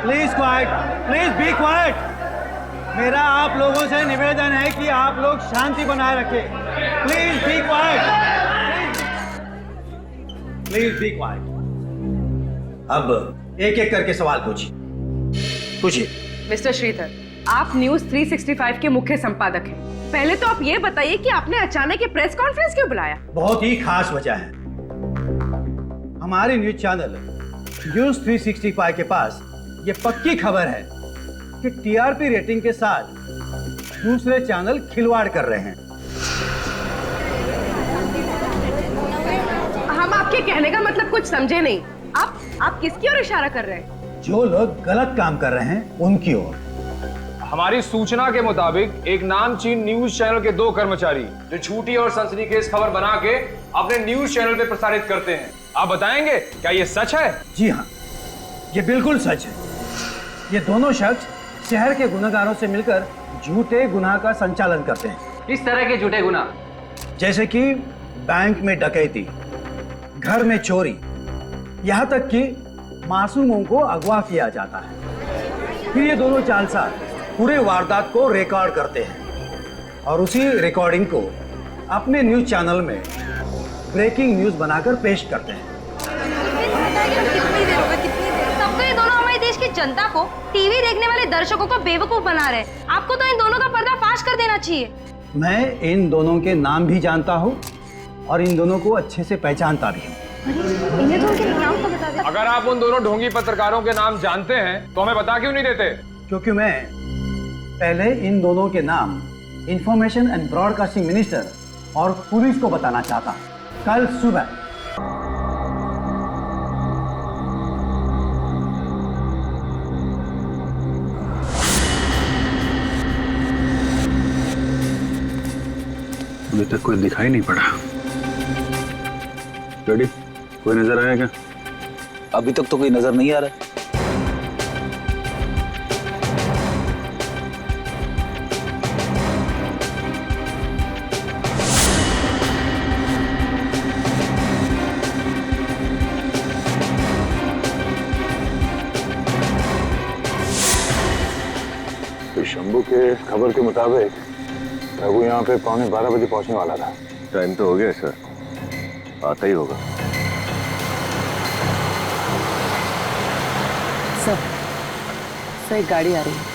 Please quite, please be quite. मेरा आप लोगों से निवेदन है कि आप लोग शांति बनाए रखें। Please be quite, please be quite. अब एक एक करके सवाल पूछिए। मिस्टर श्रीधर, आप न्यूज 365 के मुख्य संपादक हैं। पहले तो आप ये बताइए कि आपने अचानक ये प्रेस कॉन्फ्रेंस क्यों बुलाया? बहुत ही खास वजह है। हमारे न्यूज चैनल न्यूज 365 के पास ये पक्की खबर है कि टीआरपी रेटिंग के साथ दूसरे चैनल खिलवाड़ कर रहे हैं। हम आपके कहने का मतलब कुछ समझे नहीं। आप किसकी ओर इशारा कर रहे हैं? जो लोग गलत काम कर रहे हैं उनकी ओर। हमारी सूचना के मुताबिक एक नामचीन न्यूज चैनल के 2 कर्मचारी जो झूठी और सनसनीखेज खबर बना के अपने न्यूज चैनल पे प्रसारित करते हैं। आप बताएंगे क्या ये सच है? जी हाँ, ये बिल्कुल सच है। ये दोनों शख्स शहर के गुनहगारों से मिलकर झूठे गुनाह का संचालन करते हैं। किस तरह के झूठे गुनाह? जैसे कि बैंक में डकैती, घर में चोरी, यहाँ तक कि मासूमों को अगवा किया जाता है। फिर ये दोनों जालसाज पूरे वारदात को रिकॉर्ड करते हैं और उसी रिकॉर्डिंग को अपने न्यूज चैनल में ब्रेकिंग न्यूज बनाकर पेश करते हैं। सबको ये दोनों हमारे देश की जनता को, टीवी देखने वाले दर्शकों को बेवकूफ बना रहे हैं। आपको तो इन दोनों का पर्दाफाश कर देना चाहिए। मैं इन दोनों के नाम भी जानता हूँ और इन दोनों को अच्छे से पहचानता भी हूँ। इन्हें तो उनके नाम तो बता दे। अगर आप उन दोनों ढोंगी पत्रकारों के नाम जानते हैं तो हमें बता क्यों नहीं देते? क्योंकि मैं पहले इन दोनों के नाम इंफॉर्मेशन एंड ब्रॉडकास्टिंग मिनिस्टर और पुलिस को बताना चाहता हूं। कल सुबह अभी तक कोई दिखाई नहीं पड़ा। रेडी? कोई नजर आया क्या? अभी तक तो कोई नजर नहीं आ रहा। शंभू के खबर के मुताबिक रघु यहाँ पे 11:15 बजे पहुंचने वाला था। टाइम तो हो गया सर, आता ही होगा। सर, एक गाड़ी आ रही है।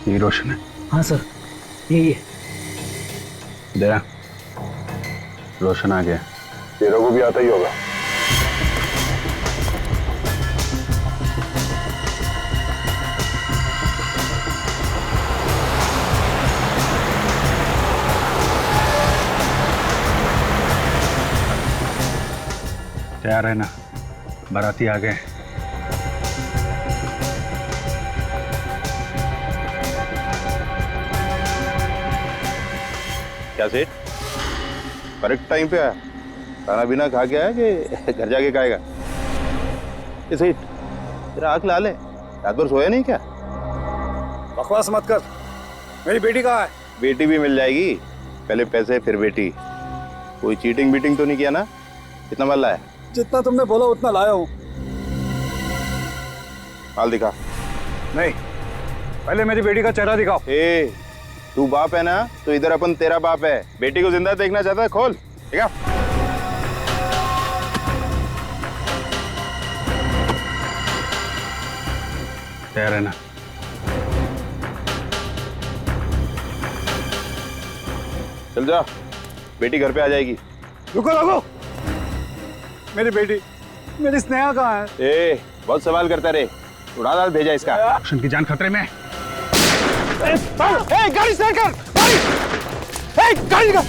ये रोशन है? हाँ सर, यही है। दया, रोशन आ गया। ये रघु भी आता ही होगा। तैयार है ना? बाराती आ गए। क्या सेठ, करेक्ट टाइम पे आया? खाना पीना खा के आया कि घर जाके खाएगा? ये सेठ, तेरा आँख लाल है, रात भर सोया नहीं क्या? बकवास मत कर। मेरी बेटी कहाँ है? बेटी भी मिल जाएगी, पहले पैसे फिर बेटी। कोई चीटिंग बीटिंग तो नहीं किया ना? कितना माल लाया? जितना तुमने बोला उतना लाया हूँ। माल दिखा। नहीं, पहले मेरी बेटी का चेहरा दिखाओ। ए, तू बाप है ना, तो इधर अपन तेरा बाप है। बेटी को जिंदा देखना चाहता है? खोल, ठीक है? तैयार है ना? चल जा, बेटी घर पे आ जाएगी। रुको रुको, मेरी बेटी, मेरी स्नेहा कहाँ है? ए, बहुत सवाल करता रे, उड़ा दाल भेजा इसका। रोशन की जान खतरे में। गाड़ी स्टार्ट कर, गाड़ी का।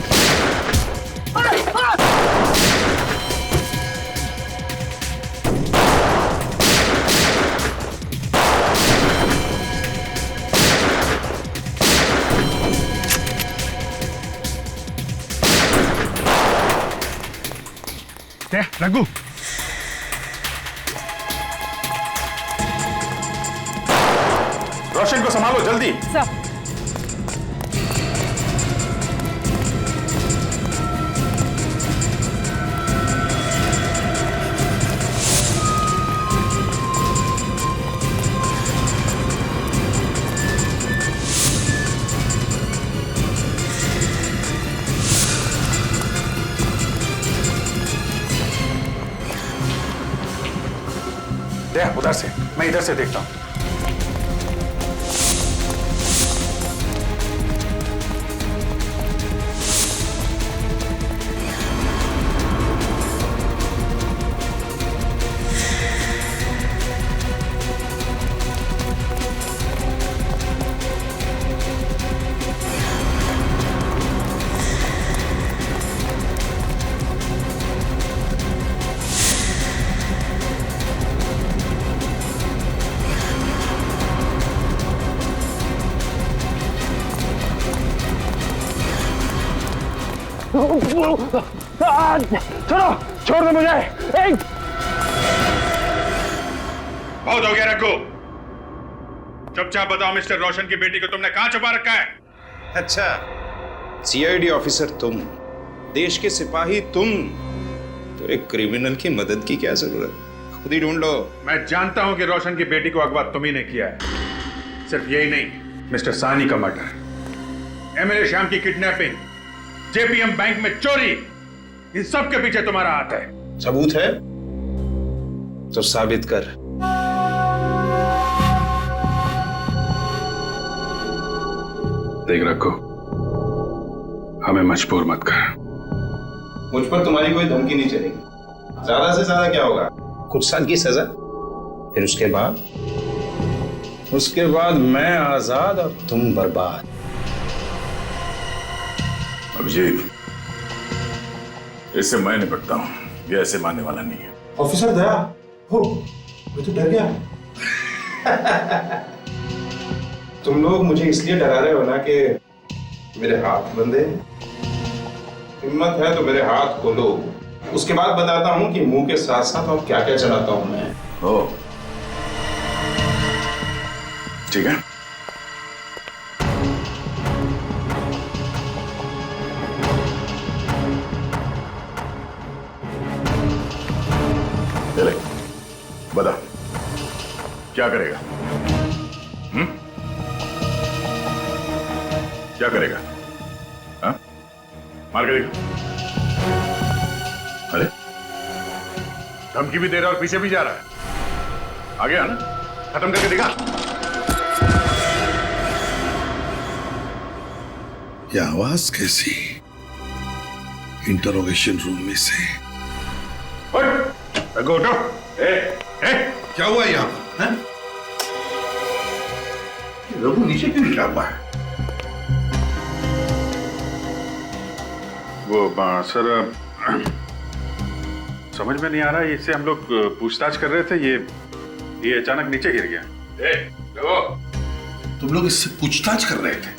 रघु, रोशन को संभालो जल्दी। सर। उधर से, मैं इधर से देखता हूं। छोड़ो, छोड़ दो मुझे। बहुत हो गया रघु, चुपचाप बताओ मिस्टर रोशन की बेटी को तुमने कहां छुपा रखा है? अच्छा, सीआईडी ऑफिसर तुम, देश के सिपाही तुम, तो एक क्रिमिनल की मदद की क्या जरूरत? खुद ही ढूंढ लो। मैं जानता हूं कि रोशन की बेटी को अगवा तुम ही ने किया है। सिर्फ यही नहीं, मिस्टर सानी का मर्डर, एमएलए श्याम की किडनैपिंग, जेपीएम बैंक में चोरी, इन सब के पीछे तुम्हारा हाथ है। सबूत है तो साबित कर। देख रखो, हमें मजबूर मत कर। मुझ पर तुम्हारी कोई धमकी नहीं चलेगी। ज्यादा से ज्यादा क्या होगा, कुछ साल की सजा, फिर उसके बाद मैं आजाद और तुम बर्बाद। अभिजीत, इससे मैं निपटता हूं, ये ऐसे मानने वाला नहीं है। ऑफिसर दया हो, मैं तो डर गया। तुम लोग मुझे इसलिए डरा रहे हो ना कि मेरे हाथ बंधे। हिम्मत है तो मेरे हाथ खोलो, उसके बाद बताता हूं कि मुंह के साथ साथ और क्या क्या चलाता हूं मैं। ओ, ठीक है। ले, बता क्या करेगा? क्या करेगा? हाँ? मार के देखा। अरे, धमकी भी दे रहा और पीछे भी जा रहा है। आ गया ना, खत्म करके दिखा। ये आवाज कैसी? इंटरोगेशन रूम में से। उठो। क्या हुआ यहाँ पर? रघु नीचे क्यों गिरा हुआ है? वो सर, समझ में नहीं आ रहा है। इससे हम लोग पूछताछ कर रहे थे, ये अचानक नीचे गिर गया। तुम लोग इससे पूछताछ कर रहे थे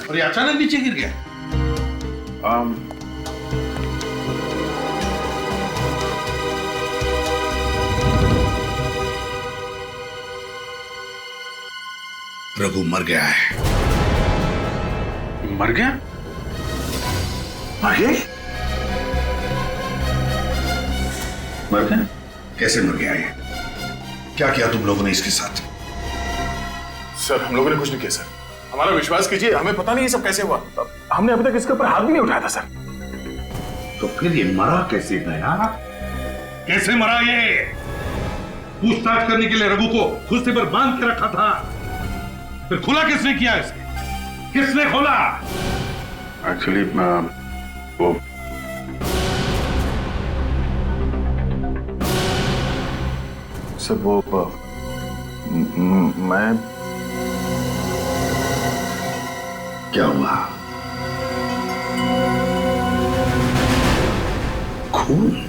और ये अचानक नीचे गिर गया? रघु मर गया है। मर गया? मर गया? मर गया? कैसे मर गया ये? क्या किया तुम लोगों ने इसके साथ? सर, हम लोगों ने कुछ नहीं किया सर। हमारा विश्वास कीजिए, हमें पता नहीं ये सब कैसे हुआ। हमने अभी तक इसके ऊपर हाथ भी नहीं उठाया था सर। तो फिर ये मरा कैसे गया? कैसे मरा ये? पूछताछ करने के लिए रघु को खुशी पर बांध के रखा था, फिर खुला किसने किया इसे? किसने खोला? एक्चुअली वो सर, वो मैं क्या हुआ? खून?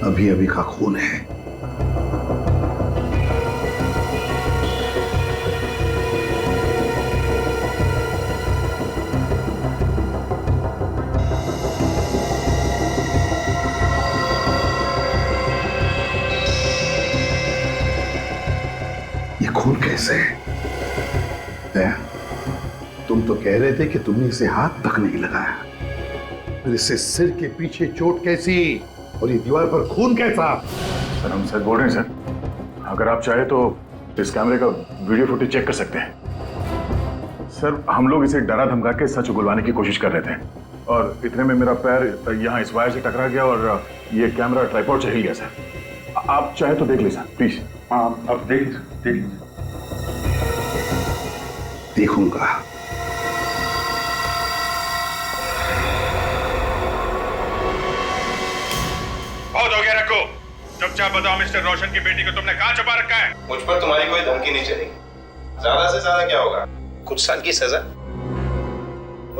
अभी अभी का खून है। ये खून कैसे है? दया, तुम तो कह रहे थे कि तुमने इसे हाथ तक नहीं लगाया, फिर इससे सिर के पीछे चोट कैसी और ये दीवार पर खून कैसा? सर हम सर बोल रहे हैं सर, अगर आप चाहे तो इस कैमरे का वीडियो फुटेज चेक कर सकते हैं। सर हम लोग इसे डरा धमका के सच उगलवाने की कोशिश कर रहे थे और इतने में मेरा पैर यहाँ इस वायर से टकरा गया और ये कैमरा ट्राइपॉड से हिल गया सर। आप चाहे तो देख लीजिए सर प्लीज। हाँ अब देख लीजिए। देखूंगा। बहुत हो गया रखो, चुपचाप बताओ मिस्टर रोशन की बेटी को तुमने कहाँ छुपा रखा है? मुझ पर तुम्हारी कोई धमकी नहीं चली। ज्यादा से ज्यादा क्या होगा, कुछ साल की सजा,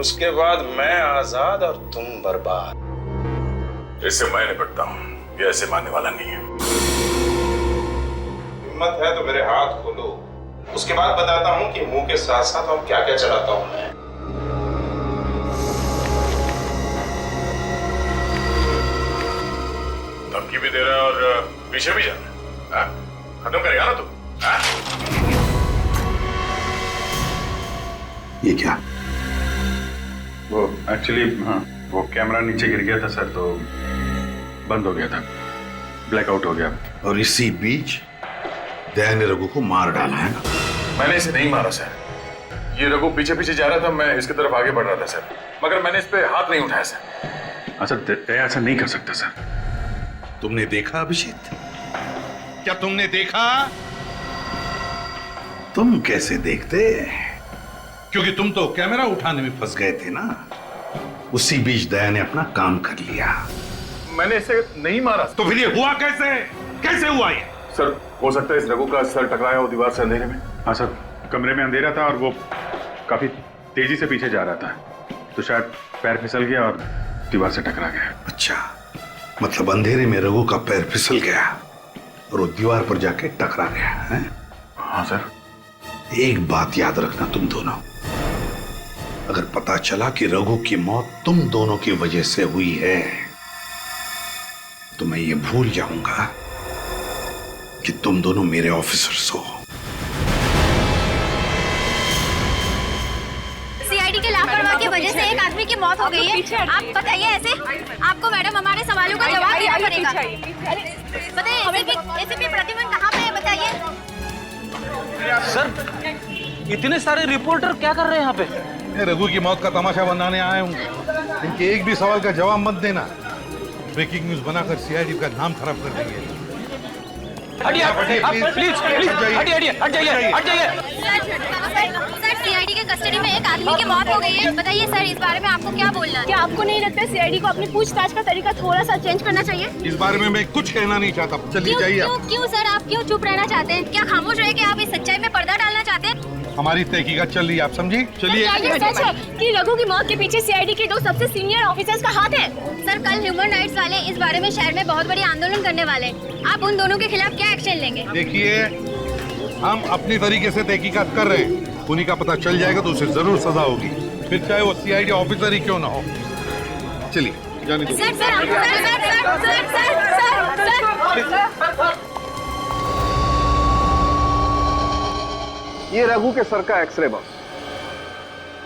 उसके बाद मैं आजाद और तुम बर्बाद। इससे मैं निपटता हूँ, ये ऐसे मानने वाला नहीं है। हिम्मत है तो मेरे हाथ खोलो, उसके बाद बताता हूँ कि मुंह के साथ साथ और क्या क्या चलाता हूँ मैं। धमकी भी दे रहा है और पीछे भी जा रहा है। खत्म करेगा ना तू? ये क्या? वो एक्चुअली हाँ वो कैमरा नीचे गिर गया था सर, तो बंद हो गया था, ब्लैकआउट हो गया। और इसी बीच दया ने रघु को मार डाला है ना? मैंने इसे नहीं मारा सर, ये रघु पीछे पीछे जा रहा था, मैं इसकी तरफ आगे बढ़ रहा था सर, मगर मैंने इस पे हाथ नहीं उठाया सर। अच्छा दया ऐसा नहीं कर सकता सर। तुमने देखा अभिजीत? क्या तुमने देखा? तुम कैसे देखते? क्योंकि तुम तो कैमरा उठाने में फंस गए थे ना। उसी बीच दया ने अपना काम कर लिया। मैंने इसे नहीं मारा। तो फिर ये हुआ कैसे? कैसे हुआ ये? सर हो सकता है इस रघु का सर टकराया हो दीवार से अंधेरे में। हाँ सर, कमरे में अंधेरा था और वो काफी तेजी से पीछे जा रहा था, तो शायद पैर फिसल गया और दीवार से टकरा गया। अच्छा, मतलब अंधेरे में रघु का पैर फिसल गया और वो दीवार पर जाके टकरा गया है? हाँ सर। एक बात याद रखना तुम दोनों, अगर पता चला कि रघु की मौत तुम दोनों की वजह से हुई है तो मैं ये भूल जाऊंगा कि तुम दोनों मेरे ऑफिसर्स हो। सीआईडी के लापरवाही की वजह से एक आदमी की मौत हो गई है। आप बताइए ऐसे? आपको मैडम हमारे सवालों का जवाब देना पड़ेगा। बताइए एसीपी प्रतिमन कहाँ पे है, बताइए। सर इतने सारे रिपोर्टर क्या कर रहे हैं यहाँ पे? रघु की मौत का तमाशा बनाने आए हूँ। इनके एक भी सवाल का जवाब मत देना, ब्रेकिंग न्यूज बनाकर सीआईडी का नाम खराब कर देंगे। सर सीआईडी के कस्टडी में एक आदमी की मौत हो गई है। बताइए सर इस बारे में आपको क्या बोलना है? क्या आपको नहीं लगता सीआईडी को अपनी पूछताछ का तरीका थोड़ा सा चेंज करना चाहिए? इस बारे में मैं कुछ कहना नहीं चाहता। चलिए जाइए। क्यों सर आप क्यों चुप रहना चाहते हैं? क्या खामोश रहे कि आप इस सच्चाई में पर्दा डालना चाहते हैं? हमारी तहकीकात चल रही है, आप समझी? चलिए। सच है कि रघु की मौत के पीछे सीआईडी के दो सबसे सीनियर ऑफिसर्स का हाथ है। सर कल ह्यूमन राइट्स वाले इस बारे में शहर में बहुत बड़ी आंदोलन करने वाले हैं। आप उन दोनों के खिलाफ क्या एक्शन लेंगे? देखिए, हम अपनी तरीके से तहकीकात कर रहे हैं, उन्हीं का पता चल जाएगा तो उसे जरूर सजा होगी, फिर चाहे वो सीआईडी ऑफिसर ही क्यों ना हो। चलिए जाने दो। ये रघु के सर का एक्सरे बॉस,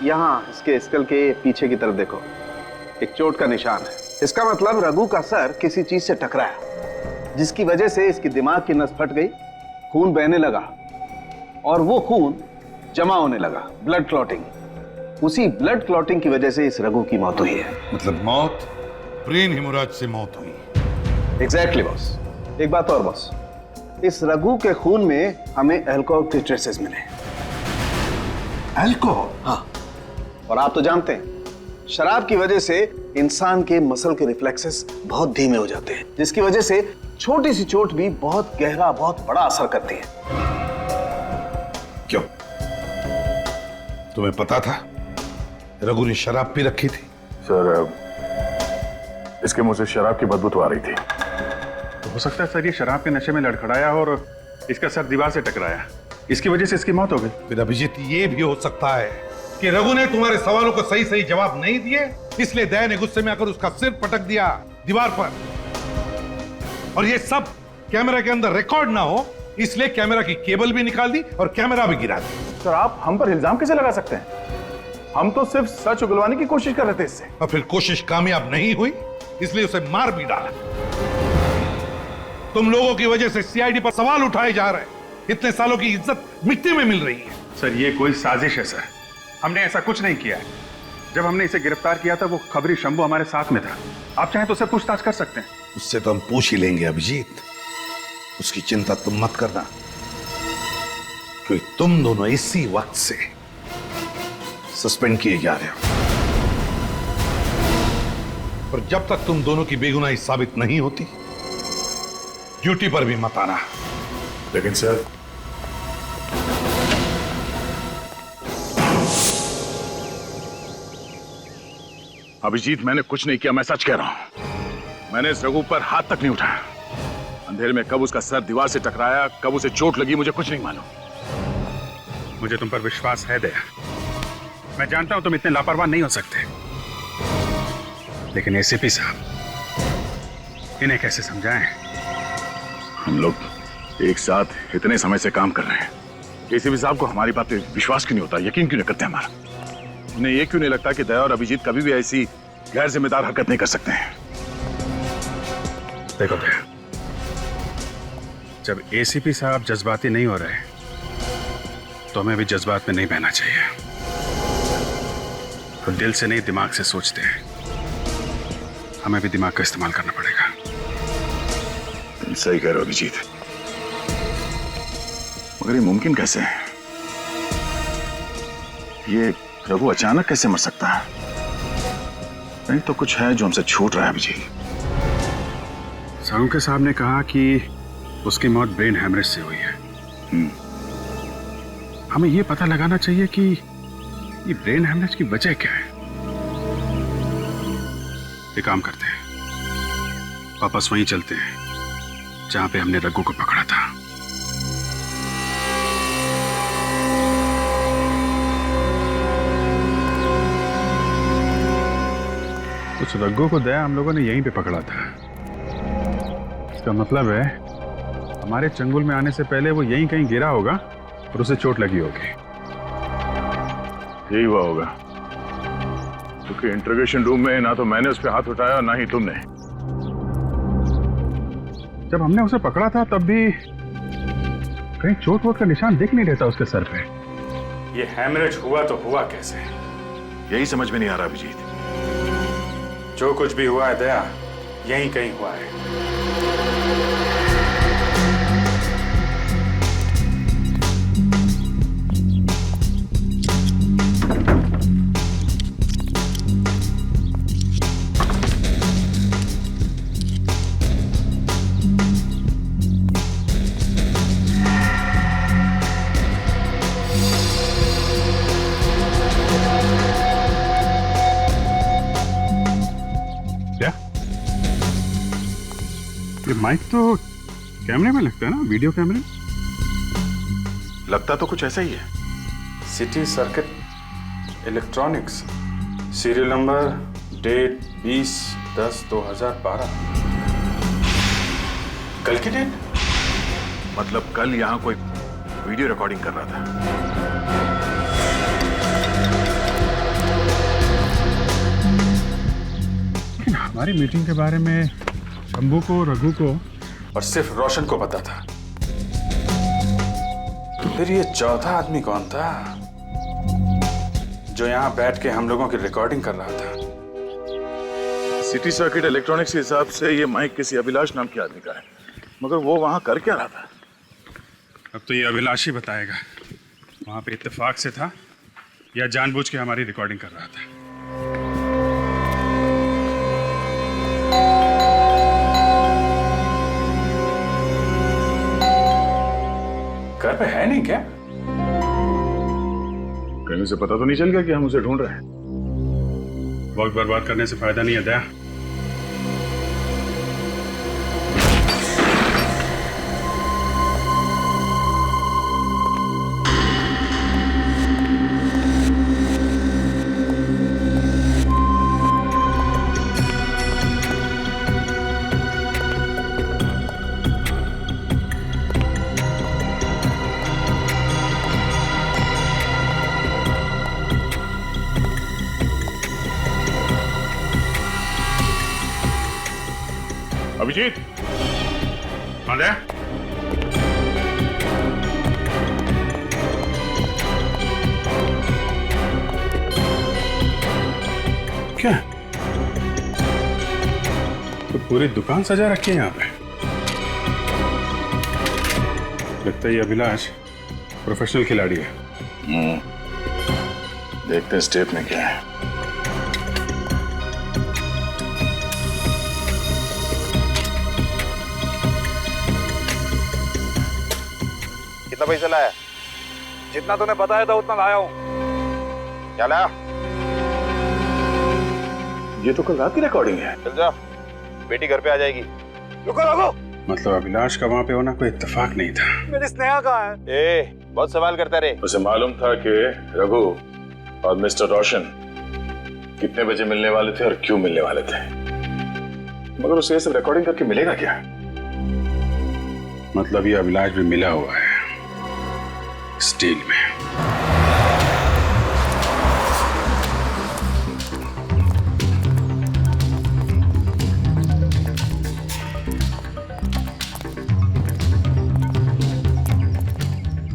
यहाँ इसके स्कल के पीछे की तरफ देखो, एक चोट का निशान है। इसका मतलब रघु का सर किसी चीज से टकराया, जिसकी वजह से इसकी दिमाग की नस फट गई, खून बहने लगा और वो खून जमा होने लगा, ब्लड क्लॉटिंग। उसी ब्लड क्लॉटिंग की वजह से इस रघु की मौत हुई है। मतलब मौत ब्रेन हेमोरेज से मौत हुई। Exactly boss. एक बात और बॉस, इस रघु के खून में हमें अल्कोहल के ट्रेसेस मिले। अल्कोहल? हाँ, और आप तो जानते हैं शराब की वजह से इंसान के मसल के रिफ्लेक्सेस बहुत धीमे हो जाते हैं, जिसकी वजह से छोटी सी चोट भी बहुत गहरा, बहुत बड़ा असर करती है। क्यों? तुम्हें पता था रघु ने शराब पी रखी थी? सर इसके मुंह से शराब की बदबू तो आ रही थी। तो हो सकता है सर ये शराब के नशे में लड़खड़ाया और इसका सर दीवार से टकराया, इसकी वजह से इसकी मौत हो गई। फिर अभिजीत ये भी हो सकता है कि रघु ने तुम्हारे सवालों को सही सही जवाब नहीं दिए, इसलिए दया ने गुस्से में आकर उसका सिर पटक दिया दीवार पर, और ये सब कैमरा के अंदर रिकॉर्ड ना हो इसलिए कैमरा की केबल भी निकाल दी और कैमरा भी गिरा दी। सर आप हम पर इल्जाम कैसे लगा सकते हैं? हम तो सिर्फ सच उगलवाने की कोशिश कर रहे थे इससे। और फिर कोशिश कामयाब नहीं हुई, इसलिए उसे मार भी डाला। तुम लोगों की वजह से सीआईडी पर सवाल उठाए जा रहे हैं। इतने सालों की इज्जत मिट्टी में मिल रही है। सर ये कोई साजिश है सर, हमने ऐसा कुछ नहीं किया है। जब हमने इसे गिरफ्तार किया था वो खबरी शंभू हमारे साथ में था। आप चाहें तो उससे पूछताछ कर सकते हैं। उससे तो हम पूछ ही लेंगे अभिजीत, उसकी चिंता तुम मत करना, क्योंकि तुम दोनों इसी वक्त से सस्पेंड किए जा रहे हो। और जब तक तुम दोनों की बेगुनाही साबित नहीं होती, ड्यूटी पर भी मत आना। लेकिन सर अभिजीत, मैंने कुछ नहीं किया, मैं सच कह रहा हूं। मैंने इस रघु पर हाथ तक नहीं उठाया। अंधेरे में कब उसका सर दीवार से टकराया, कब उसे चोट लगी, मुझे कुछ नहीं मालूम। मुझे तुम पर विश्वास है दया। मैं जानता हूं तुम इतने लापरवाह नहीं हो सकते, लेकिन एसीपी साहब, इन्हें कैसे समझाएं? हम लोग एक साथ इतने समय से काम कर रहे हैं। एसीपी साहब को हमारी बात पे विश्वास क्यों नहीं होता, यकीन क्यों नहीं करते हमारा? उन्हें यह क्यों नहीं लगता कि दया और अभिजीत कभी भी ऐसी गैर जिम्मेदार हरकत नहीं कर सकते हैं? देखो दया, जब एसीपी साहब जज्बाती नहीं हो रहे तो हमें भी जज्बात में नहीं बहना चाहिए। तो दिल से नहीं दिमाग से सोचते हैं, हमें भी दिमाग का इस्तेमाल करना पड़ेगा। तुम सही कह रहे हो अभिजीत, मगर ये मुमकिन कैसे है? ये रघु अचानक कैसे मर सकता है? नहीं तो कुछ है जो हमसे छूट रहा है अभिजीत। साळुंखे साहब ने कहा कि उसकी मौत ब्रेन हैमरेज से हुई है। हमें यह पता लगाना चाहिए कि ये ब्रेन हैमरेज की वजह क्या है। एक काम करते हैं, वापस वहीं चलते हैं जहां पे हमने रघु को पकड़ा था। उस रघु को दया हम लोगों ने यहीं पे पकड़ा था। इसका मतलब है हमारे चंगुल में आने से पहले वो यहीं कहीं गिरा होगा और उसे चोट लगी होगी। यही हुआ होगा, क्योंकि इंटरोगेशन रूम में ना तो मैंने उस पर हाथ उठाया और ना ही तुमने। जब हमने उसे पकड़ा था तब भी कहीं चोट वोट का निशान दिख नहीं रहता उसके सर पे। ये हैमरेज हुआ तो हुआ कैसे? यही समझ में नहीं आ रहा अभिजीत। जो कुछ भी हुआ है दया, यहीं कहीं हुआ है। ये माइक तो कैमरे में लगता है ना, वीडियो कैमरे? लगता तो कुछ ऐसा ही है। City circuit electronics, serial number, date 20/10/2012। कल की डेट? मतलब कल यहाँ कोई वीडियो रिकॉर्डिंग कर रहा था। लेकिन हमारी मीटिंग के बारे में शंभू को, रघु को और सिर्फ रोशन को पता था। फिर ये चौथा आदमी कौन था जो यहाँ बैठ के हम लोगों की रिकॉर्डिंग कर रहा था? सिटी सर्किट इलेक्ट्रॉनिक्स के हिसाब से ये माइक किसी अभिलाष नाम के आदमी का है, मगर वो वहां कर क्या रहा था? अब तो ये अभिलाष ही बताएगा, वहां पे इत्तेफाक से था या जानबूझ के हमारी रिकॉर्डिंग कर रहा था। घर पे है नहीं क्या? कहीं उसे पता तो नहीं चल गया कि हम उसे ढूंढ रहे हैं? वक्त बर्बाद करने से फायदा नहीं है दया। अभिजीत कौन है? क्या तो पूरी दुकान सजा रखी है यहाँ पे? लगता है ये अभिलाष प्रोफेशनल खिलाड़ी है। देखते हैं स्टेप में क्या है। कितना पैसा लाया? जितना तूने बताया था उतना लाया हूँ। क्या लाया? ये तो कल रात की रिकॉर्डिंग है। चल जा, बेटी घर पे आ जाएगी। रुको रुको। मतलब अभिलाष का वहां पे होना कोई इत्तेफाक नहीं था। मेरी स्नेहा कहाँ है? बहुत सवाल करता रे। उसे मालूम था कि रघु और मिस्टर रोशन कितने बजे मिलने वाले थे और क्यों मिलने वाले थे, मगर उसे ये सब रिकॉर्डिंग करके मिलेगा क्या? मतलब ये अभिलाष भी मिला हुआ है स्टील में।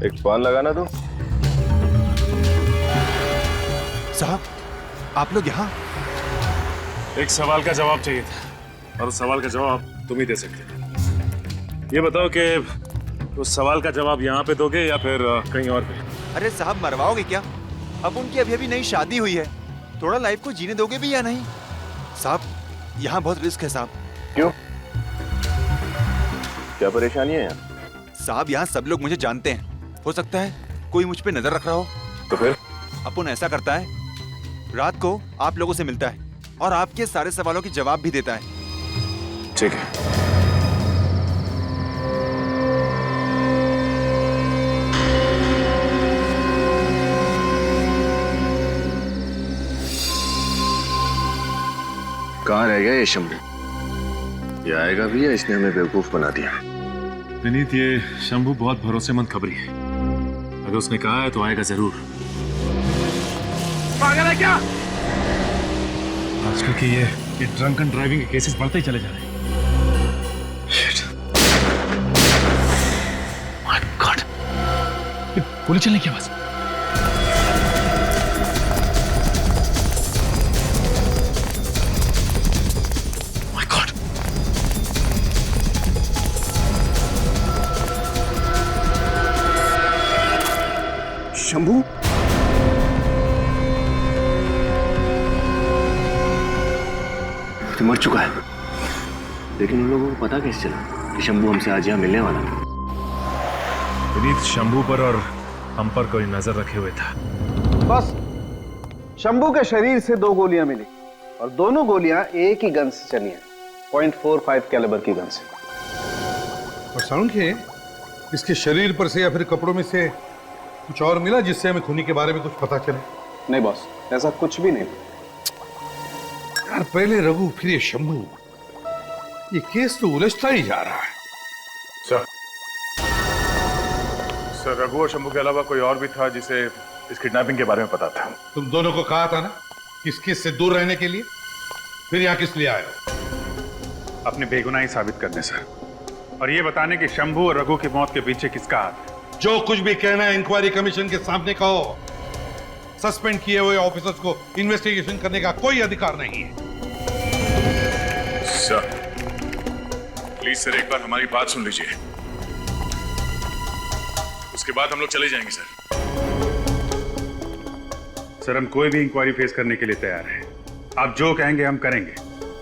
एक फोन लगाना तो। साहब, आप लोग यहाँ? एक सवाल का जवाब चाहिए था और उस सवाल का जवाब तुम ही दे सकते हो। ये बताओ कि उस सवाल का जवाब यहाँ पे दोगे या फिर कहीं और पे? अरे साहब, मरवाओगे क्या? अब उनकी अभी नई शादी हुई है, थोड़ा लाइफ को जीने दोगे भी या नहीं? साहब, यहाँ बहुत रिस्क है साहब। क्यों? क्या परेशानी है यहाँ? साहब, यहाँ सब लोग मुझे जानते हैं, हो सकता है कोई मुझ पे नजर रख रहा हो। तो फिर? अपुन ऐसा करता है, रात को आप लोगों से मिलता है और आपके सारे सवालों के जवाब भी देता है। ठीक है। कहाँ रह गया ये शंभू? ये आएगा भी या इसने हमें बेवकूफ बना दिया? विनीत, ये शंभू बहुत भरोसेमंद खबरी है। अगर उसने कहा है तो आएगा जरूर। पागल है क्या? आजकल के ये ड्रंक एंड ड्राइविंग के केसेस बढ़ते ही चले जा रहे हैं। My god! गोली चलने की आवाज। My god! शंभू? तो मर चुका है, लेकिन उन लोगों को पता कैसे चला कि शंभू हमसे आज यहाँ मिलने वाला है? विनीत शंभू पर और हम पर कोई नजर रखे हुए था। बस शंभू के शरीर से 2 गोलियां मिली और दोनों गोलियां एक ही गन से चली हैं, .45 कैलिबर की गन से। और साउंड के इसके शरीर पर से या फिर कपड़ों में से कुछ और मिला जिससे हमें खूनी के बारे में कुछ पता चले? नहीं बॉस, ऐसा कुछ भी नहीं। यार, पहले रघु फिर ये शंभू, ये केस तो उलझता ही जा रहा है। सर, रघु और शंभू के अलावा कोई और भी था जिसे इस किडनैपिंग के बारे में पता था? तुम दोनों को कहा था ना इस केस से दूर रहने के लिए, फिर यहाँ किस लिए आए हो? अपनी बेगुनाही साबित करने सर, और ये बताने कि शंभू और रघु की मौत के पीछे किसका हाथ है। जो कुछ भी कहना है इंक्वायरी कमीशन के सामने कहो। सस्पेंड किए हुए ऑफिसर्स को इन्वेस्टिगेशन करने का कोई अधिकार नहीं है। सर, प्लीज सर, एक बार हमारी बात सुन लीजिए, उसके बाद हम लोग चले जाएंगे। सर, हम कोई भी इंक्वायरी फेस करने के लिए तैयार हैं। आप जो कहेंगे हम करेंगे।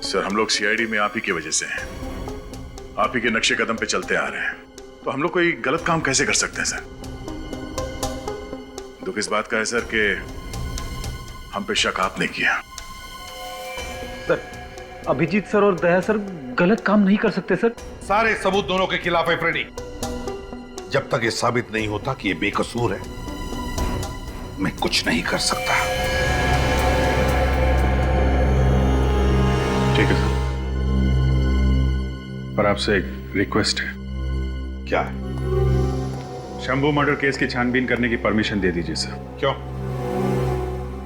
सर, हम लोग सीआईडी में आप ही की वजह से हैं, आप ही के नक्शे कदम पे चलते आ रहे हैं, तो हम लोग कोई गलत काम कैसे कर सकते हैं सर? दुख इस बात का है सर कि हम पे शक आपने किया। सर, अभिजीत सर और दया सर गलत काम नहीं कर सकते सर। सारे सबूत दोनों के खिलाफ है फ्रेडी। जब तक ये साबित नहीं होता कि ये बेकसूर है, मैं कुछ नहीं कर सकता। ठीक है सर, पर आपसे एक रिक्वेस्ट है। क्या है? शंभू मर्डर केस की छानबीन करने की परमिशन दे दीजिए सर। क्यों?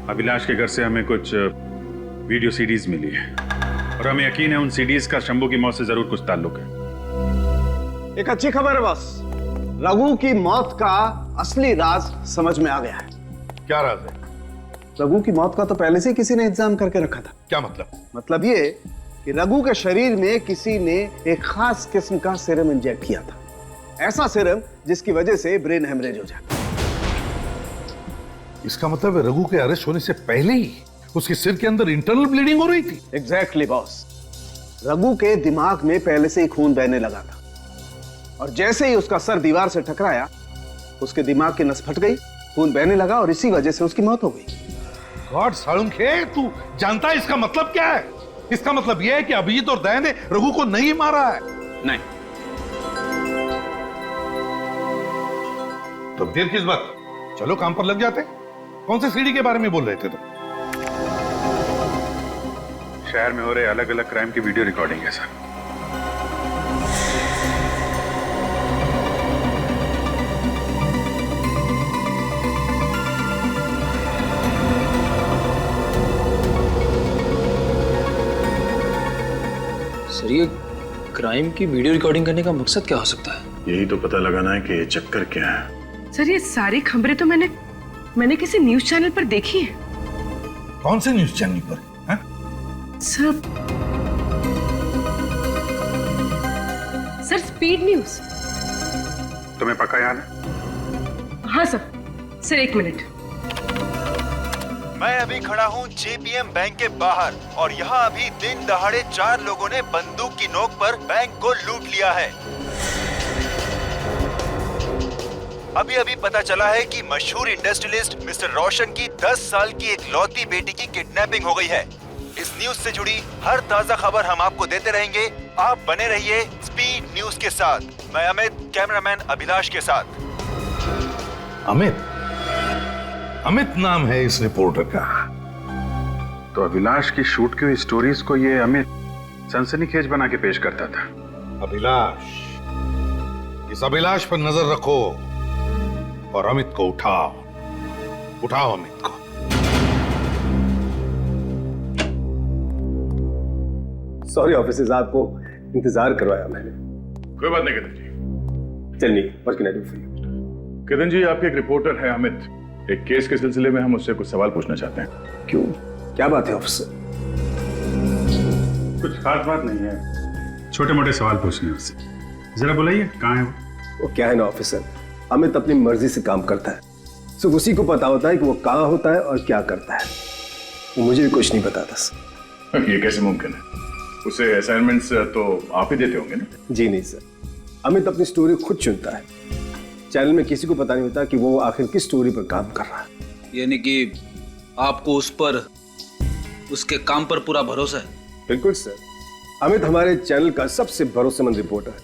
अभिलाष के घर से हमें कुछ वीडियो सीडीज मिली है और हमें यकीन है उन सीडीज का शंभू की मौत से जरूर कुछ ताल्लुक है। एक अच्छी खबर है बॉस, रघु की मौत का असली राज समझ में आ गया है। क्या राज है? रघु की मौत का तो पहले से किसी ने इंतजाम करके रखा था। क्या मतलब? मतलब ये कि रघु के शरीर में किसी ने एक खास किस्म का सीरम इंजेक्ट किया था, ऐसा सीरम जिसकी वजह से ब्रेन हेमरेज हो जाता। इसका मतलब है रघु के अरेस्ट होने से पहले ही उसके सिर के अंदर इंटरनल ब्लीडिंग हो रही थी। एग्जैक्टली बॉस, रघु के दिमाग में पहले से ही खून बहने लगा था और जैसे ही उसका सर दीवार से टकराया उसके दिमाग की नस फट गई, खून बहने लगा और इसी वजह से उसकी मौत हो गई। गॉड सालुंखे, तू जानता है इसका मतलब क्या है? इसका मतलब यह है कि अभिजीत और दया ने रघु को नहीं मारा है। नहीं। तो देर किस बात, चलो काम पर लग जाते। कौन से सीडी के बारे में बोल रहे थे तुम? शहर में हो रहे अलग अलग क्राइम की वीडियो रिकॉर्डिंग है सर। सर ये क्राइम की वीडियो रिकॉर्डिंग करने का मकसद क्या हो सकता है? यही तो पता लगाना है कि ये चक्कर क्या है। सर ये सारी खबरें तो मैंने किसी न्यूज चैनल पर देखी है। कौन से न्यूज चैनल पर? Sir speed news. तुम्हें पक्का याद है? हाँ सर एक मिनट। मैं अभी खड़ा हूँ जेपीएम बैंक के बाहर और यहाँ अभी दिन दहाड़े 4 लोगों ने बंदूक की नोक पर बैंक को लूट लिया है। अभी अभी पता चला है कि मशहूर इंडस्ट्रियलिस्ट मिस्टर रोशन की 10 साल की एक लौती बेटी की किडनैपिंग हो गई है। इस न्यूज से जुड़ी हर ताजा खबर हम आपको देते रहेंगे। आप बने रहिए स्पीड न्यूज के साथ। मैं अमित, कैमरामैन अभिलाष के साथ। अमित नाम है इस रिपोर्टर का। तो अभिलाष की शूट की हुई स्टोरीज को ये अमित सनसनीखेज बना के पेश करता था। अभिलाष, इस अभिलाष पर नजर रखो और अमित को उठाओ अमित को। सॉरी ऑफिसर्स, आपको इंतजार करवाया मैंने। कोई बात नहीं किदन जी। चलिए, what can I do for you? किदन जी, आपके एक रिपोर्टर है अमित, एक केस के सिलसिले में हम उससे कुछ सवाल पूछना चाहते हैं। क्यों, क्या बात है ऑफिसर? कुछ खास बात नहीं है, छोटे मोटे सवाल पूछने उससे। जरा बुलाइए, कहाँ है वो? क्या है ना ऑफिसर, अमित अपनी मर्जी से काम करता है, सिर्फ उसी को पता होता है कि वो कहाँ होता है और क्या करता है। वो मुझे भी कुछ नहीं बताता सर। ये कैसे मुमकिन है? उसे असाइनमेंट्स तो आप ही देते होंगे ना? जी नहीं सर, अमित अपनी स्टोरी खुद चुनता है। चैनल में किसी को पता नहीं होता कि वो आखिर किस स्टोरी पर काम कर रहा है। यानी कि आपको उस पर, उसके काम पर पूरा भरोसा है? बिल्कुल सर, अमित हमारे चैनल का सबसे भरोसेमंद रिपोर्टर है।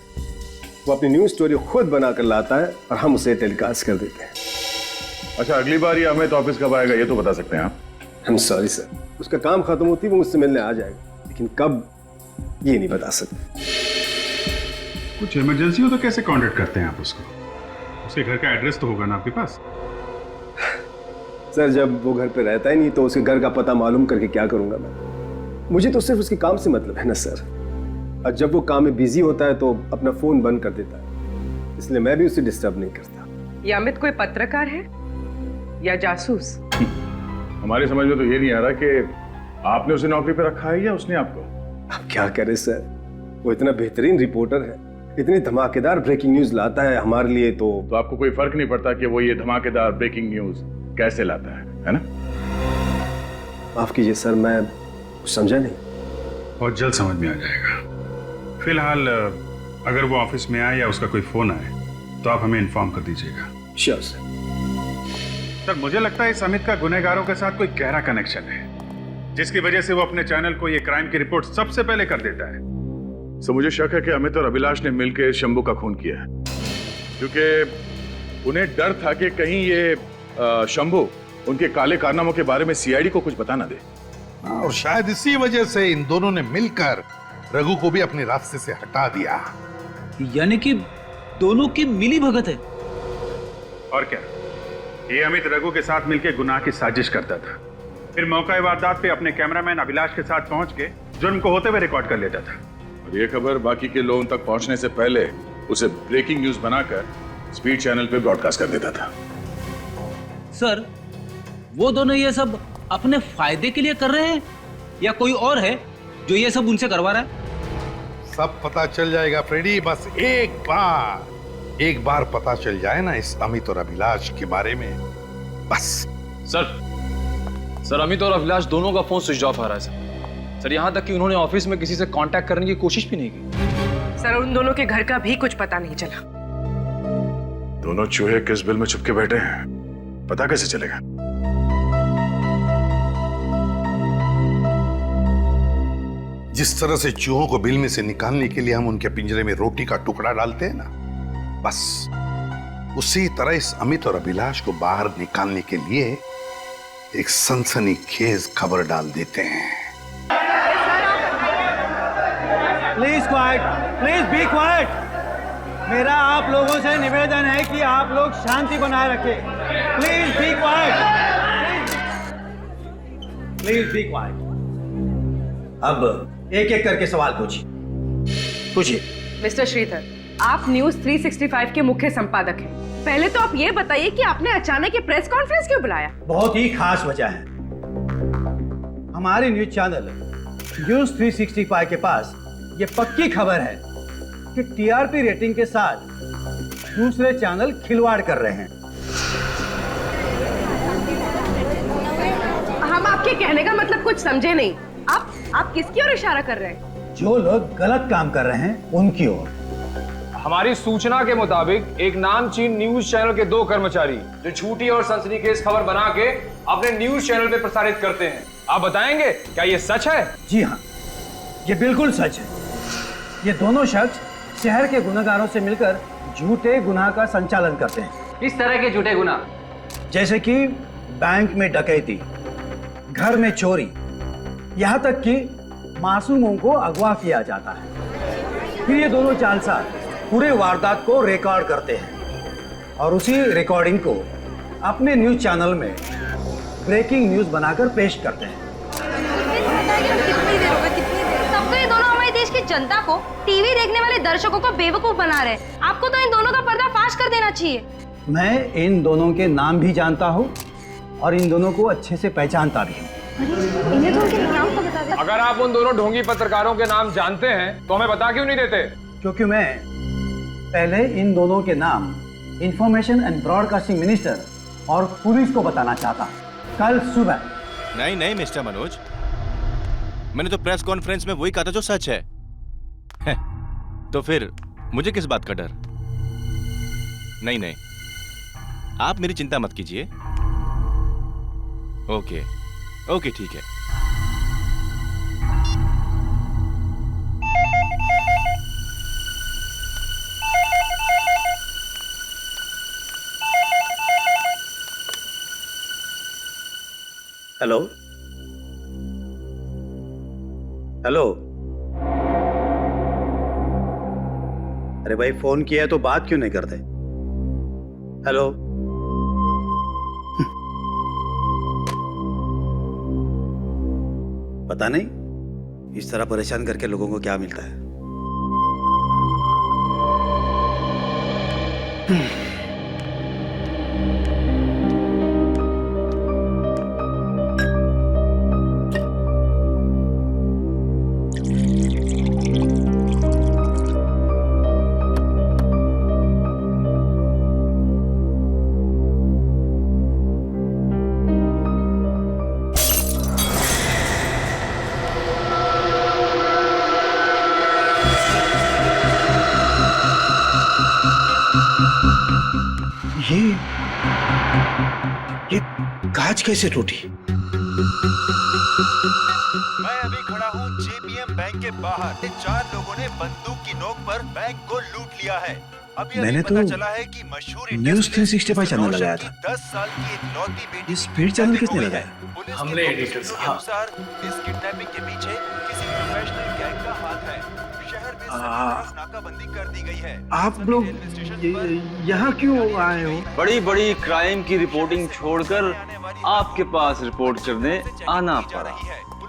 वो अपनी न्यूज स्टोरी खुद बनाकर लाता है और हम उसे टेलीकास्ट कर देते हैं। अच्छा, अगली बार ये अमित ऑफिस कब आएगा ये तो बता सकते हैं आप? हम सॉरी सर, उसका काम खत्म होती है वो मुझसे मिलने आ जाएगा, लेकिन कब ये नहीं बता सकते। कुछ इमरजेंसी हो तो कैसे कांटेक्ट करते हैं आप उसको? उसके घर का एड्रेस तो होगा ना आपके पास? सर जब वो घर पे रहता ही नहीं तो उसके घर का पता मालूम करके क्या करूंगा मैं? मुझे तो सिर्फ उसके काम से मतलब है ना सर, और जब वो काम में बिजी होता है तो अपना फोन बंद कर देता है, इसलिए मैं भी उसे डिस्टर्ब नहीं करता। ये अमित कोई पत्रकार है या जासूस? हमारी समझ में तो ये नहीं आ रहा कि आपने उसे नौकरी पे रखा है या उसने आपको। अब क्या करे सर, वो इतना बेहतरीन रिपोर्टर है, इतनी धमाकेदार ब्रेकिंग न्यूज लाता है हमारे लिए। तो आपको कोई फर्क नहीं पड़ता कि वो ये धमाकेदार ब्रेकिंग न्यूज कैसे लाता है ना? माफ कीजिए सर, मैं समझा नहीं। बहुत जल्द समझ में आ जाएगा। फिलहाल अगर वो ऑफिस में आए या उसका कोई फोन आए तो आप हमें इन्फॉर्म कर दीजिएगा। Sure sir. सर मुझे लगता है इस अमित का गुनहगारों के साथ कोई गहरा कनेक्शन है, जिसकी वजह से वो अपने चैनल को ये क्राइम की रिपोर्ट सबसे पहले कर देता है। सो मुझे शक है कि अमित और अभिलाष ने मिलकर शंभू का खून किया है, क्योंकि उन्हें डर था कि कहीं ये शंभू उनके काले कारनामों के बारे में सीआईडी को कुछ बता ना दे। और शायद इसी वजह से इन दोनों ने मिलकर रघु को भी अपने रास्ते से हटा दिया। यानी कि दोनों की मिली भगत है। और क्या, ये अमित रघु के साथ मिलकर गुनाह की साजिश करता था, फिर मौका वारदात पे अपने कैमरामैन अभिलाष के साथ पहुंच के जुर्म को होते हुए रिकॉर्ड कर लेता था। और ये खबर बाकी के लोगों तक पहुंचने से पहले उसे ब्रेकिंग न्यूज बनाकर स्पीड चैनल पे ब्रॉडकास्ट कर देता था। सर, वो दोनों ये सब अपने फायदे के लिए कर रहे हैं या कोई और है जो ये सब उनसे करवा रहा है? सब पता चल जाएगा फ्रेडी, बस एक बार पता चल जाए ना इस अमित और अभिलाष के बारे में, बस। सर अमित और अभिलाष दोनों का फोन स्विच ऑफ आ रहा है सर। यहाँ तक कि उन्होंने ऑफिस में किसी से कांटेक्ट करने की कोशिश भी नहीं की। सर उन दोनों के घर का भी कुछ पता नहीं चला। दोनों चूहे किस बिल में छुपके बैठे हैं, पता कैसे चलेगा? जिस तरह से चूहों को बिल में से निकालने के लिए हम उनके पिंजरे में रोटी का टुकड़ा डालते हैं ना, बस उसी तरह इस अमित और अभिलाष को बाहर निकालने के लिए एक सनसनीखेज खबर डाल देते हैं। Please quite, please be quite. मेरा आप लोगों से निवेदन है कि आप लोग शांति बनाए रखें। Please be quite, please be quite. अब एक एक करके सवाल पूछिए। मिस्टर श्रीधर, आप न्यूज 365 के मुख्य संपादक हैं। पहले तो आप ये बताइए कि आपने अचानक ये प्रेस कॉन्फ्रेंस क्यों बुलाया? बहुत ही खास वजह है। हमारे न्यूज चैनल न्यूज 365 के पास ये पक्की खबर है कि टीआरपी रेटिंग के साथ दूसरे चैनल खिलवाड़ कर रहे हैं। हम आपके कहने का मतलब कुछ समझे नहीं। आप किसकी ओर इशारा कर रहे हैं? जो लोग गलत काम कर रहे हैं उनकी ओर। हमारी सूचना के मुताबिक एक नामचीन न्यूज चैनल के 2 कर्मचारी जो झूठी और सनसनीखेज खबर बना के अपने न्यूज चैनल पे प्रसारित करते हैं। आप बताएंगे क्या ये सच है? जी हाँ, ये बिल्कुल सच है। ये दोनों शख्स शहर के गुनहगारों से मिलकर झूठे गुनाह का संचालन करते हैं। इस तरह के झूठे गुनाह जैसे कि बैंक में डकैती, घर में चोरी, यहाँ तक कि मासूमों को अगवा किया जाता है। फिर ये दोनों जालसाज पूरे वारदात को रिकॉर्ड करते हैं और उसी रिकॉर्डिंग को अपने न्यूज चैनल में ब्रेकिंग न्यूज बनाकर पेश करते हैं। सबको ये दोनों हमारे देश की जनता को, टीवी देखने वाले दर्शकों को बेवकूफ बना रहे हैं। आपको तो इन दोनों का पर्दाफाश कर देना चाहिए। मैं इन दोनों के नाम भी जानता हूँ और इन दोनों को अच्छे से पहचानता भी हूँ। इन्हें तो उनके नाम तो बता दे। अगर आप उन दोनों ढोंगी पत्रकारों के नाम जानते हैं तो हमें बता क्यों नहीं देते? क्योंकि मैं पहले इन दोनों के नाम इंफॉर्मेशन एंड ब्रॉडकास्टिंग मिनिस्टर और पुलिस को बताना चाहता कल सुबह। नहीं मिस्टर मनोज, मैंने तो प्रेस कॉन्फ्रेंस में वही कहा था जो सच है। तो फिर मुझे किस बात का डर? नहीं, आप मेरी चिंता मत कीजिए। ओके, ठीक है। हेलो, अरे भाई फोन किया है तो बात क्यों नहीं करते? हेलो, पता नहीं इस तरह परेशान करके लोगों को क्या मिलता है। ये कांच कैसे टूटी? मैं अभी खड़ा हूँ जेपीएम बैंक के बाहर। 4 लोगों ने बंदूक की नोक पर बैंक को लूट लिया है। मैंने तो चला है कि मशहूर न्यूज 365 चैनल लगाया था। 10 साल की एक लौती बेटी स्पीड चैनल किसने लगाया? हमने एडिटर साहब। इस किडनैपिंग के पीछे किसी प्रोफेशनल गैंग का हाथ है। शहर में नाकाबंदी कर दी गई है। आप लोग यहाँ क्यों आए हो? बड़ी क्राइम की रिपोर्टिंग छोड़कर आपके पास रिपोर्ट करने आना पड़ा।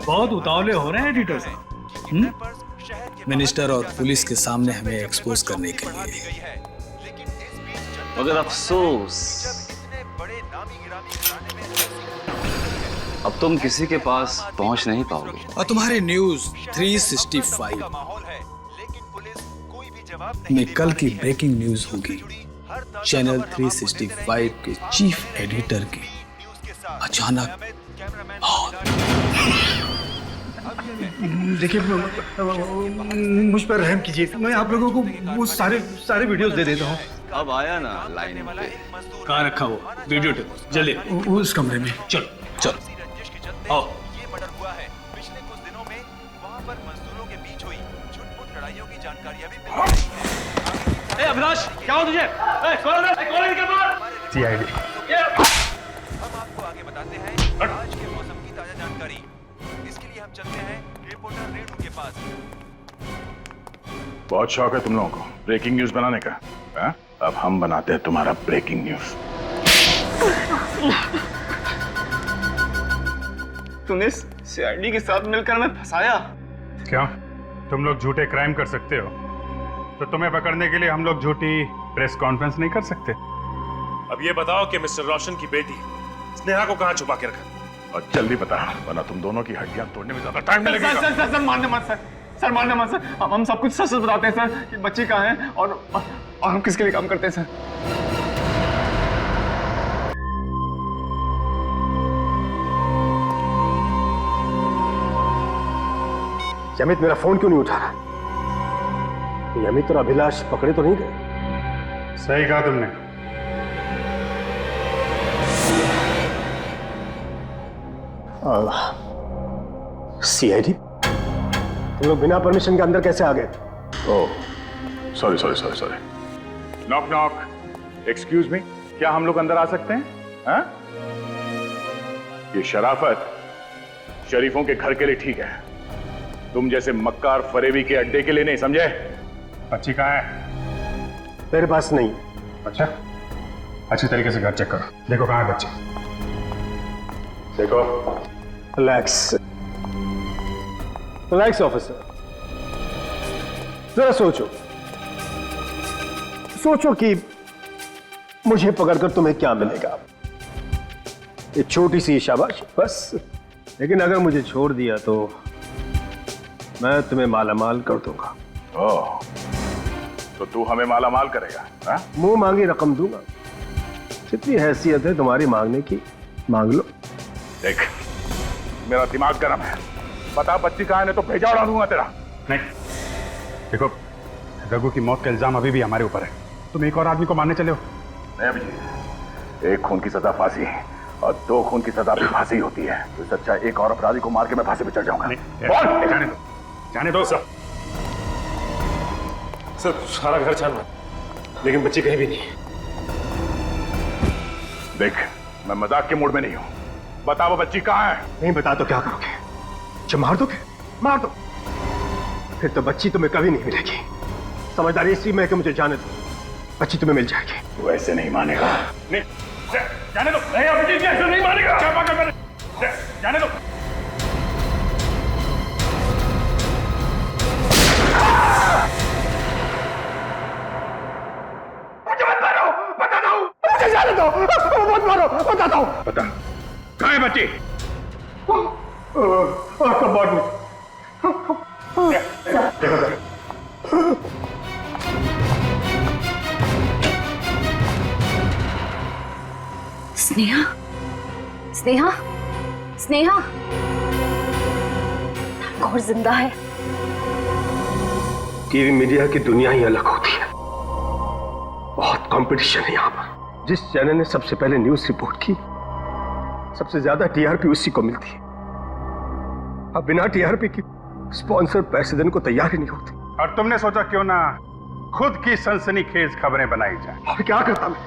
बहुत उतावले हो रहे हैं एडिटर साहब। मिनिस्टर और पुलिस के सामने हमें एक्सपोज करने के लिए। मगर अफसोस, अब तुम किसी के पास पहुंच नहीं पाओगे। और तुम्हारे न्यूज 365 में कल की ब्रेकिंग न्यूज होगी चैनल 365 के चीफ एडिटर की अचानक देखिए, मुझ पर रहम कीजिए, मैं आप लोगों को वो सारे वीडियोस दे देता हूँ। अब आया ना लाइन पे। कहाँ रखा वो वीडियो टेप? जल्दी उस कमरे में। चलो चलो आओ। ये मर्डर हुआ है। पिछले कुछ दिनों में वहाँ पर मजदूरों के बीच हुई छुटपुट लड़ाइयों की जानकारियां भी मिल रही हैं। अभिलाष, क्या हो तुझे? कौन है इनके पास? CID। हम आपको आगे बताते हैं आज के मौसम की ताजा जानकारी। इसके लिए हम चलते हैं रिपोर्टर रेणु के पास। बहुत शौक है तुम लोगों को ब्रेकिंग न्यूज बनाने का, हा? अब हम बनाते हैं तुम्हारा ब्रेकिंग न्यूज। तूने CID के साथ मिलकर हमें फंसाया। क्यों? तुम लोग झूठे क्राइम कर सकते हो, तो तुम्हें पकड़ने के लिए हम लोग झूठी प्रेस कॉन्फ्रेंस नहीं कर सकते? अब ये बताओ कि मिस्टर रोशन की बेटी स्नेहा को कहाँ छुपा के रखा? और जल्दी बता, वरना तुम दोनों की हड्डियां तोड़ने में ज्यादा टाइम लगेगा। सर मारने मत सर, मारने मत सर। हम सब कुछ सच बताते हैं सर कि बच्ची कहाँ है और हम किसके लिए काम करते हैं सर। अमित मेरा फोन क्यों नहीं उठा रहा? ये अमित और अभिलाष पकड़े तो नहीं गए? सही कहा तुमने। CID, तुम लोग बिना परमिशन के अंदर कैसे आ गए? Oh, sorry. Knock knock. Excuse me, क्या हम लोग अंदर आ सकते हैं? हाँ? ये शराफत शरीफों के घर के लिए ठीक है, तुम जैसे मक्कार फरेबी के अड्डे के लिए नहीं, समझे? बच्ची कहाँ है? मेरे पास नहीं। अच्छा, अच्छी तरीके से घर चेक करो, देखो कहाँ है बच्ची। देखो। रिलैक्स ऑफिसर, जरा सोचो कि मुझे पकड़कर तुम्हें क्या मिलेगा? एक छोटी सी शाबाश बस। लेकिन अगर मुझे छोड़ दिया तो मैं तुम्हें मालामाल कर दूंगा। ओह, तो तू हमें मालामाल करेगा? हाँ? मुंह मांगी रकम दूंगा। जितनी हैसियत है तुम्हारी मांगने की, मांग लो। देख, मेरा दिमाग गर्म है, बता बच्ची कहाँ है, नहीं तो भेजा उड़ा दूंगा तेरा। नहीं, देखो, रघु की मौत का इल्जाम अभी भी हमारे ऊपर है, तुम एक और आदमी को मारने चले हो। नहीं अभिजीत, एक खून की सजा फांसी और 2 खून की सजा भी फांसी होती है, तो सच्चा एक और अपराधी को मार के मैं फांसी पे चढ़ जाऊंगा। जाने दो सर। सारा घर छाना, लेकिन बच्ची कहीं भी नहीं। देख, मैं मजाक के मूड में नहीं हूं, बता वो बच्ची कहाँ है? नहीं बता तो क्या करोगे? जब मार दोगे? मार दो, फिर तो बच्ची तुम्हें कभी नहीं मिलेगी। समझदारी इसी में कि मुझे जाने दो, बच्ची तुम्हें मिल जाएगी। वैसे नहीं मानेगा। नहीं, जाने दो। नहीं अभिजीत, ऐसे नहीं मानेगा। क्या बात कर रहे? जाने दो। मुझे मत मारो, बताता हूँ। मुझे जाने दो, मत मारो, बताता हूँ। बता, कहाँ है बच्ची? कबाड़ में। स्नेहा, स्नेहा, स्नेहा, और जिंदा है। टीवी मीडिया की दुनिया ही अलग होती है, बहुत कंपटीशन है यहाँ पर। जिस चैनल ने सबसे पहले न्यूज रिपोर्ट की, सबसे ज्यादा TRP उसी को मिलती है। अब बिना TRP की स्पॉन्सर पैसे देने को तैयार ही नहीं होते। और तुमने सोचा क्यों ना खुद की सनसनीखेज खबरें बनाई जाए? और क्या करता मैं,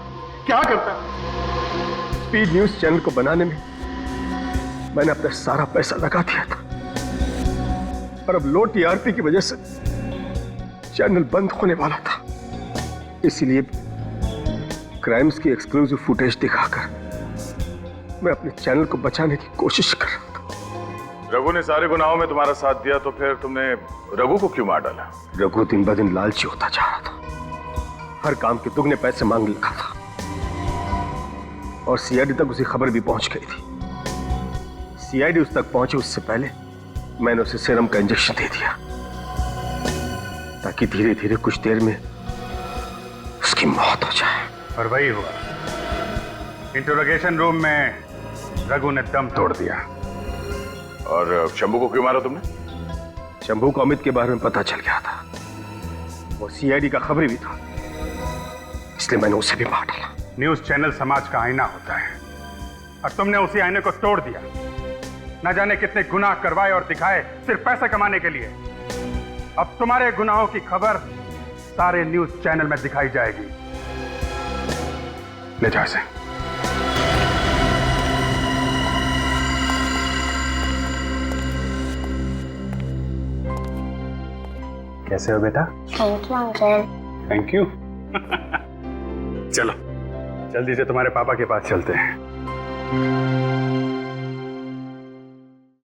क्या करता? स्पीड न्यूज चैनल को बनाने में मैंने अपना सारा पैसा लगा दिया था, और अब लो TRP की वजह से चैनल बंद होने वाला था। इसीलिए क्राइम्स की एक्सक्लूसिव फुटेज दिखाकर मैं अपने चैनल को बचाने की कोशिश कर रहा था। रघु ने सारे गुनाहों में तुम्हारा साथ दिया, तो फिर तुमने रघु को क्यों मार डाला? रघु दिन ब दिन लालची होता जा रहा था, हर काम के दुगने पैसे मांगने लगा था और सीआईडी तक उसी खबर भी पहुंच गई थी। सीआईडी उस तक पहुंचे उससे पहले मैंने उसे सीरम का इंजेक्शन दे दिया ताकि धीरे धीरे कुछ देर में उसकी मौत हो जाए। और वही हुआ। इंटरोगेशन रूम में रघु ने दम तोड़ दिया। और शंभू को क्यों मारा तुमने? शंभू को अमित के बारे में पता चल गया था, वो सीआईडी का खबरी भी था, इसलिए मैंने उसे भी मार डाला। न्यूज चैनल समाज का आईना होता है और तुमने उसी आईने को तोड़ दिया। न जाने कितने गुनाह करवाए और दिखाए सिर्फ पैसे कमाने के लिए। अब तुम्हारे गुनाहों की खबर सारे न्यूज चैनल में दिखाई जाएगी। ले जाओ इसे। कैसे हो बेटा? Thank you uncle. Thank you. चलो जल्दी से तुम्हारे पापा के पास चलते हैं।